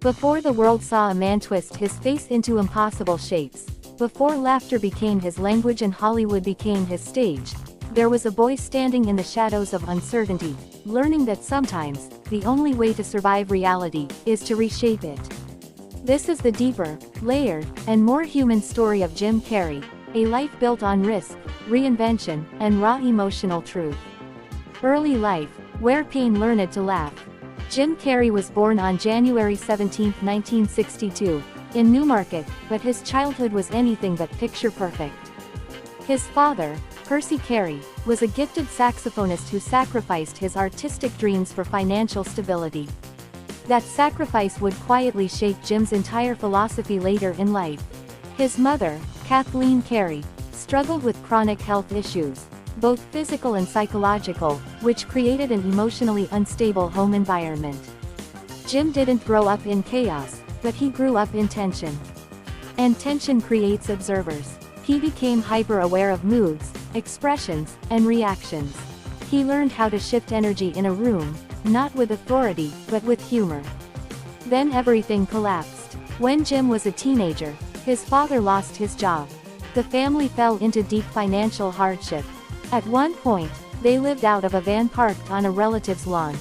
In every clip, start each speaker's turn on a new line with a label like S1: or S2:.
S1: Before the world saw a man twist his face into impossible shapes, before laughter became his language and Hollywood became his stage, there was a boy standing in the shadows of uncertainty, learning that sometimes, the only way to survive reality, is to reshape it. This is the deeper, layered, and more human story of Jim Carrey, a life built on risk, reinvention, and raw emotional truth. Early life, where pain learned to laugh. Jim Carrey was born on January 17, 1962, in Newmarket, but his childhood was anything but picture-perfect. His father, Percy Carey, was a gifted saxophonist who sacrificed his artistic dreams for financial stability. That sacrifice would quietly shape Jim's entire philosophy later in life. His mother, Kathleen Carey, struggled with chronic health issues, both physical and psychological, which created an emotionally unstable home environment. Jim didn't grow up in chaos, but he grew up in tension. And tension creates observers. He became hyper-aware of moods, expressions, and reactions. He learned how to shift energy in a room, not with authority, but with humor. Then everything collapsed. When Jim was a teenager, his father lost his job. The family fell into deep financial hardship. At one point, they lived out of a van parked on a relative's lawn.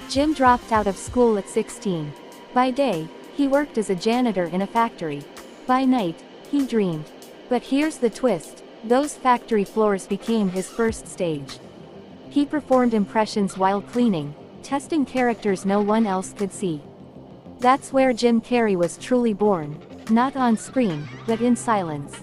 S1: Jim dropped out of school at 16. By day, he worked as a janitor in a factory. By night, he dreamed. But here's the twist, those factory floors became his first stage. He performed impressions while cleaning, testing characters no one else could see. That's where Jim Carrey was truly born, not on screen, but in silence.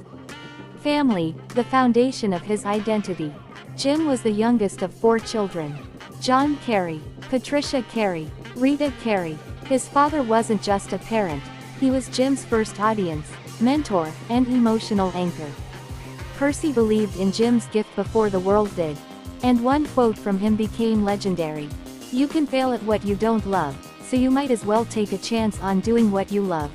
S1: Family, the foundation of his identity. Jim was the youngest of 4 children. John Carrey, Patricia Carey, Rita Carey. His father wasn't just a parent, he was Jim's first audience, mentor, and emotional anchor. Percy believed in Jim's gift before the world did. And one quote from him became legendary. "You can fail at what you don't love, so you might as well take a chance on doing what you love."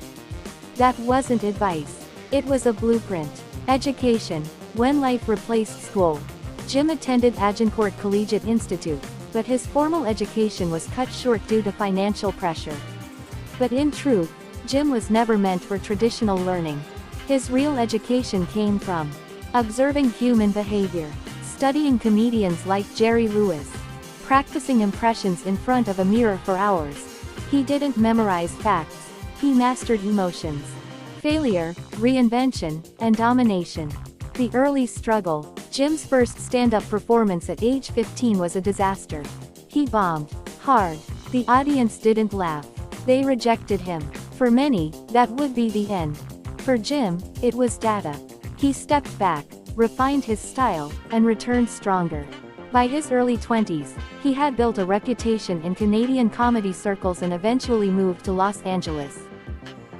S1: That wasn't advice. It was a blueprint. Education. When life replaced school, Jim attended Agincourt Collegiate Institute, but his formal education was cut short due to financial pressure. But in truth, Jim was never meant for traditional learning. His real education came from observing human behavior, studying comedians like Jerry Lewis, practicing impressions in front of a mirror for hours. He didn't memorize facts, he mastered emotions. Failure, reinvention, and domination. The early struggle. Jim's first stand-up performance at age 15 was a disaster. He bombed hard. The audience didn't laugh. They rejected him. For many, that would be the end. For Jim, it was data. He stepped back, refined his style, and returned stronger. By his early 20s, he had built a reputation in Canadian comedy circles and eventually moved to Los Angeles.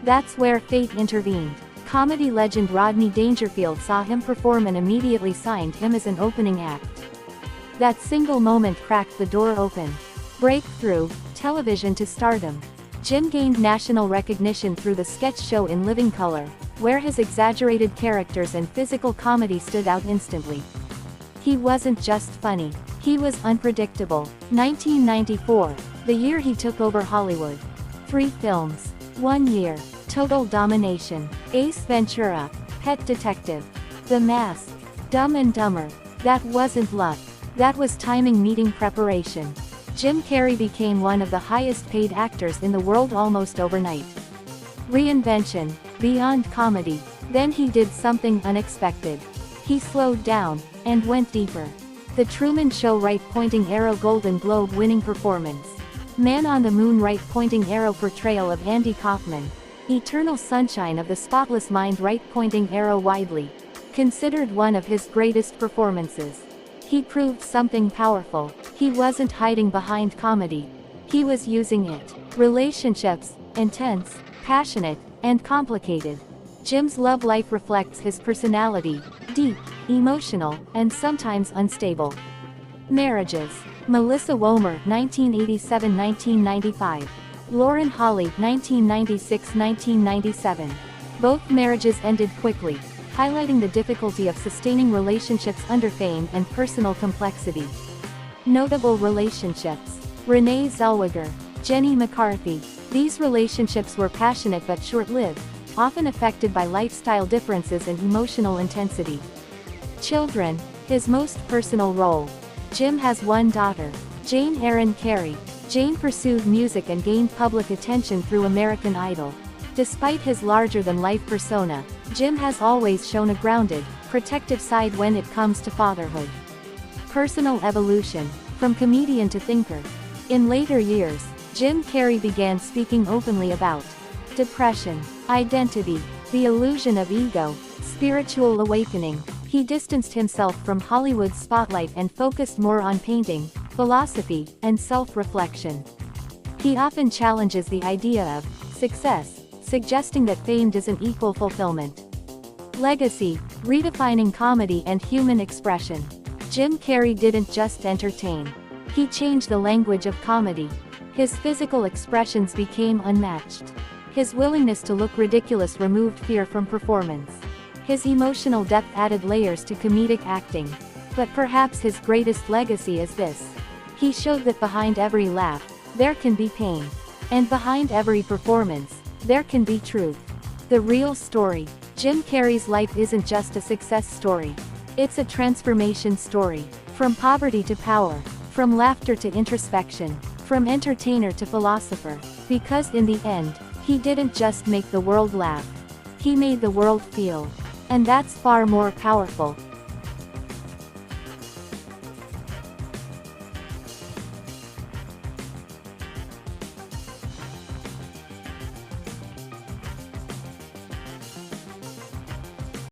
S1: That's where fate intervened. Comedy legend Rodney Dangerfield saw him perform and immediately signed him as an opening act. That single moment cracked the door open. Breakthrough, television to stardom. Jim gained national recognition through the sketch show In Living Color, where his exaggerated characters and physical comedy stood out instantly. He wasn't just funny, he was unpredictable. 1994, the year he took over Hollywood. 3 films. 1 year. Total domination. Ace Ventura, Pet Detective, The Mask, Dumb and Dumber. That wasn't luck. That was timing meeting preparation. Jim Carrey became one of the highest paid actors in the world almost overnight. Reinvention, beyond comedy. Then he did something unexpected. He slowed down, and went deeper. The Truman Show right-pointing arrow Golden Globe winning performance. Man on the Moon right-pointing arrow portrayal of Andy Kaufman. Eternal Sunshine of the Spotless Mind right-pointing arrow widely considered one of his greatest performances. He proved something powerful. He wasn't hiding behind comedy. He was using it. Relationships, intense, passionate, and complicated. Jim's love life reflects his personality, deep, emotional, and sometimes unstable. Marriages. Melissa Womer, 1987-1995. Lauren Holly, 1996-1997. Both marriages ended quickly, highlighting the difficulty of sustaining relationships under fame and personal complexity. Notable relationships. Renee Zellweger, Jenny McCarthy. These relationships were passionate but short-lived, often affected by lifestyle differences and emotional intensity. Children. His most personal role. Jim has one daughter, Jane Erin Carrey. Jane pursued music and gained public attention through American Idol. Despite his larger-than-life persona, Jim has always shown a grounded, protective side when it comes to fatherhood. Personal evolution. From comedian to thinker. In later years, Jim Carrey began speaking openly about depression, identity, the illusion of ego, spiritual awakening. He distanced himself from Hollywood's spotlight and focused more on painting, philosophy, and self-reflection. He often challenges the idea of success, suggesting that fame doesn't equal fulfillment. Legacy. Redefining comedy and human expression. Jim Carrey didn't just entertain. He changed the language of comedy. His physical expressions became unmatched. His willingness to look ridiculous removed fear from performance. His emotional depth added layers to comedic acting. But perhaps his greatest legacy is this. He showed that behind every laugh, there can be pain. And behind every performance, there can be truth. The real story. Jim Carrey's life isn't just a success story. It's a transformation story. From poverty to power. From laughter to introspection. From entertainer to philosopher. Because in the end, he didn't just make the world laugh. He made the world feel. And that's far more powerful.